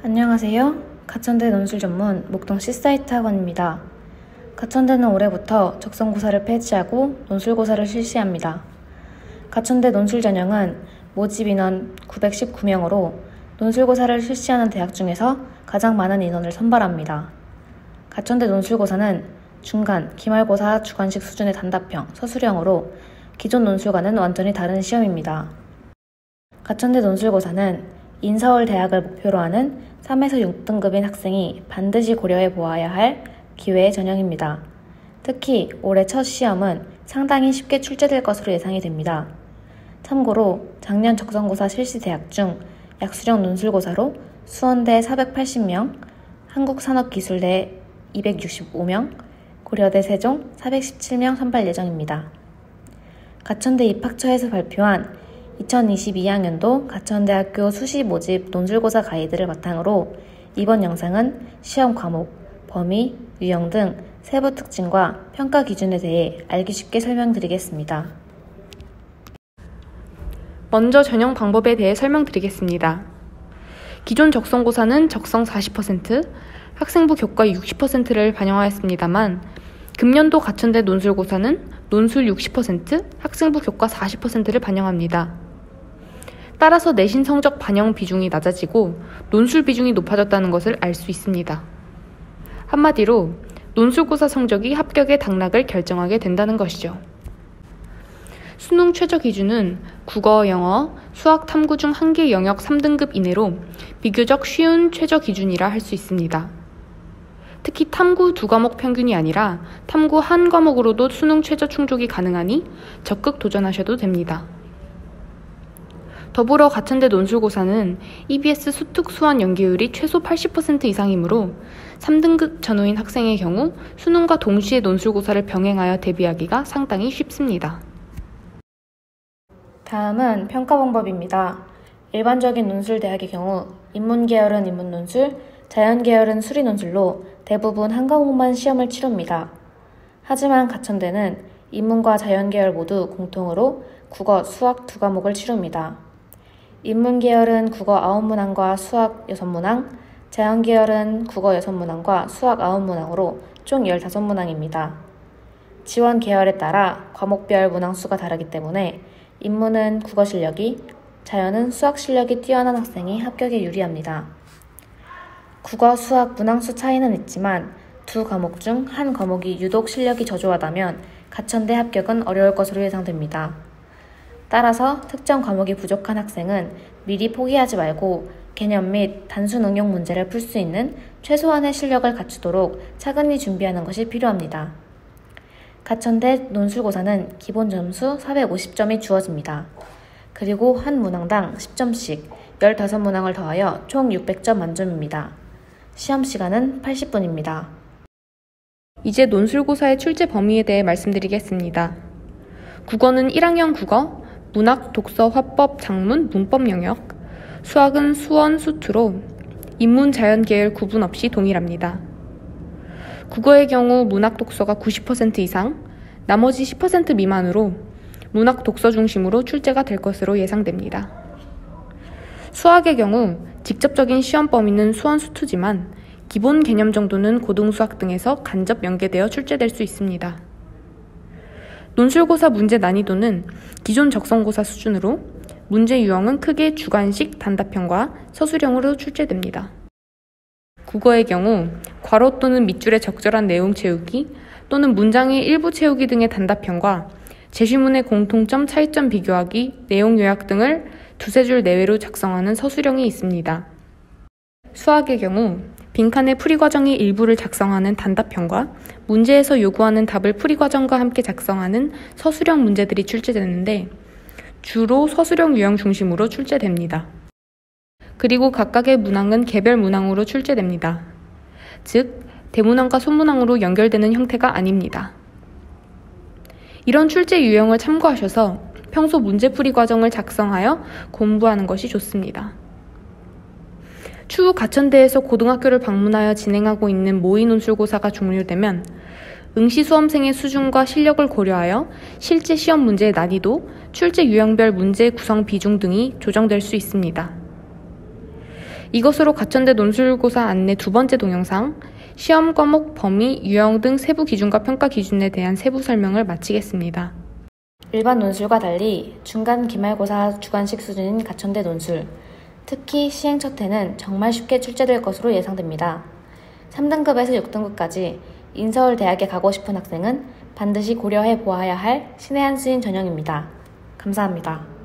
안녕하세요. 가천대 논술 전문 목동 C사이트 학원입니다. 가천대는 올해부터 적성고사를 폐지하고 논술고사를 실시합니다. 가천대 논술 전형은 모집 인원 919명으로 논술고사를 실시하는 대학 중에서 가장 많은 인원을 선발합니다. 가천대 논술고사는 중간, 기말고사 주관식 수준의 단답형, 서술형으로 기존 논술과는 완전히 다른 시험입니다. 가천대 논술고사는 인서울 대학을 목표로 하는 3에서 6등급인 학생이 반드시 고려해 보아야 할 기회의 전형입니다. 특히 올해 첫 시험은 상당히 쉽게 출제될 것으로 예상이 됩니다. 참고로 작년 적성고사 실시 대학 중 약수령 논술고사로 수원대 480명, 한국산업기술대 265명, 고려대 세종 417명 선발 예정입니다. 가천대 입학처에서 발표한 2022학년도 가천대학교 수시 모집 논술고사 가이드를 바탕으로 이번 영상은 시험 과목, 범위, 유형 등 세부 특징과 평가 기준에 대해 알기 쉽게 설명드리겠습니다. 먼저 전형 방법에 대해 설명드리겠습니다. 기존 적성고사는 적성 40%, 학생부 교과 60%를 반영하였습니다만 금년도 가천대 논술고사는 논술 60%, 학생부 교과 40%를 반영합니다. 따라서 내신 성적 반영 비중이 낮아지고 논술 비중이 높아졌다는 것을 알 수 있습니다. 한마디로 논술고사 성적이 합격의 당락을 결정하게 된다는 것이죠. 수능 최저 기준은 국어, 영어, 수학, 탐구 중 한 개 영역 3등급 이내로 비교적 쉬운 최저 기준이라 할 수 있습니다. 특히 탐구 2과목 평균이 아니라 탐구 1과목으로도 수능 최저 충족이 가능하니 적극 도전하셔도 됩니다. 더불어 가천대 논술고사는 EBS 수특 수완 연계율이 최소 80% 이상이므로 3등급 전후인 학생의 경우 수능과 동시에 논술고사를 병행하여 대비하기가 상당히 쉽습니다. 다음은 평가 방법입니다. 일반적인 논술 대학의 경우 인문계열은 인문논술, 자연계열은 수리논술로 대부분 한 과목만 시험을 치릅니다. 하지만 가천대는 인문과 자연계열 모두 공통으로 국어, 수학 2과목을 치릅니다. 인문계열은 국어 9문항과 수학 6문항, 자연계열은 국어 6문항과 수학 9문항으로 총 15문항입니다. 지원 계열에 따라 과목별 문항수가 다르기 때문에 인문은 국어 실력이, 자연은 수학 실력이 뛰어난 학생이 합격에 유리합니다. 국어, 수학 문항수 차이는 있지만 두 과목 중 한 과목이 유독 실력이 저조하다면 가천대 합격은 어려울 것으로 예상됩니다. 따라서 특정 과목이 부족한 학생은 미리 포기하지 말고 개념 및 단순 응용 문제를 풀 수 있는 최소한의 실력을 갖추도록 차근히 준비하는 것이 필요합니다. 가천대 논술고사는 기본 점수 450점이 주어집니다. 그리고 한 문항당 10점씩 15문항을 더하여 총 600점 만점입니다. 시험 시간은 80분입니다. 이제 논술고사의 출제 범위에 대해 말씀드리겠습니다. 국어는 1학년 국어, 문학, 독서, 화법, 작문, 문법 영역, 수학은 수원, 수투로 인문, 자연 계열 구분 없이 동일합니다. 국어의 경우 문학 독서가 90% 이상, 나머지 10% 미만으로 문학 독서 중심으로 출제가 될 것으로 예상됩니다. 수학의 경우 직접적인 시험 범위는 수원 수투지만 기본 개념 정도는 고등수학 등에서 간접 연계되어 출제될 수 있습니다. 논술고사 문제 난이도는 기존 적성고사 수준으로 문제 유형은 크게 주관식 단답형과 서술형으로 출제됩니다. 국어의 경우 괄호 또는 밑줄에 적절한 내용 채우기 또는 문장의 일부 채우기 등의 단답형과 제시문의 공통점, 차이점 비교하기, 내용 요약 등을 두세 줄 내외로 작성하는 서술형이 있습니다. 수학의 경우 빈칸의 풀이과정의 일부를 작성하는 단답형과 문제에서 요구하는 답을 풀이과정과 함께 작성하는 서술형 문제들이 출제되는데 주로 서술형 유형 중심으로 출제됩니다. 그리고 각각의 문항은 개별 문항으로 출제됩니다. 즉, 대문항과 소문항으로 연결되는 형태가 아닙니다. 이런 출제 유형을 참고하셔서 평소 문제풀이 과정을 작성하여 공부하는 것이 좋습니다. 추후 가천대에서 고등학교를 방문하여 진행하고 있는 모의 논술고사가 종료되면 응시 수험생의 수준과 실력을 고려하여 실제 시험 문제의 난이도, 출제 유형별 문제 구성 비중 등이 조정될 수 있습니다. 이것으로 가천대 논술고사 안내 두 번째 동영상, 시험 과목 범위, 유형 등 세부 기준과 평가 기준에 대한 세부 설명을 마치겠습니다. 일반 논술과 달리 중간 기말고사 주관식 수준인 가천대 논술, 특히 시행 첫 해는 정말 쉽게 출제될 것으로 예상됩니다. 3등급에서 6등급까지 인서울대학에 가고 싶은 학생은 반드시 고려해 보아야 할 신의 한 수인 전형입니다. 감사합니다.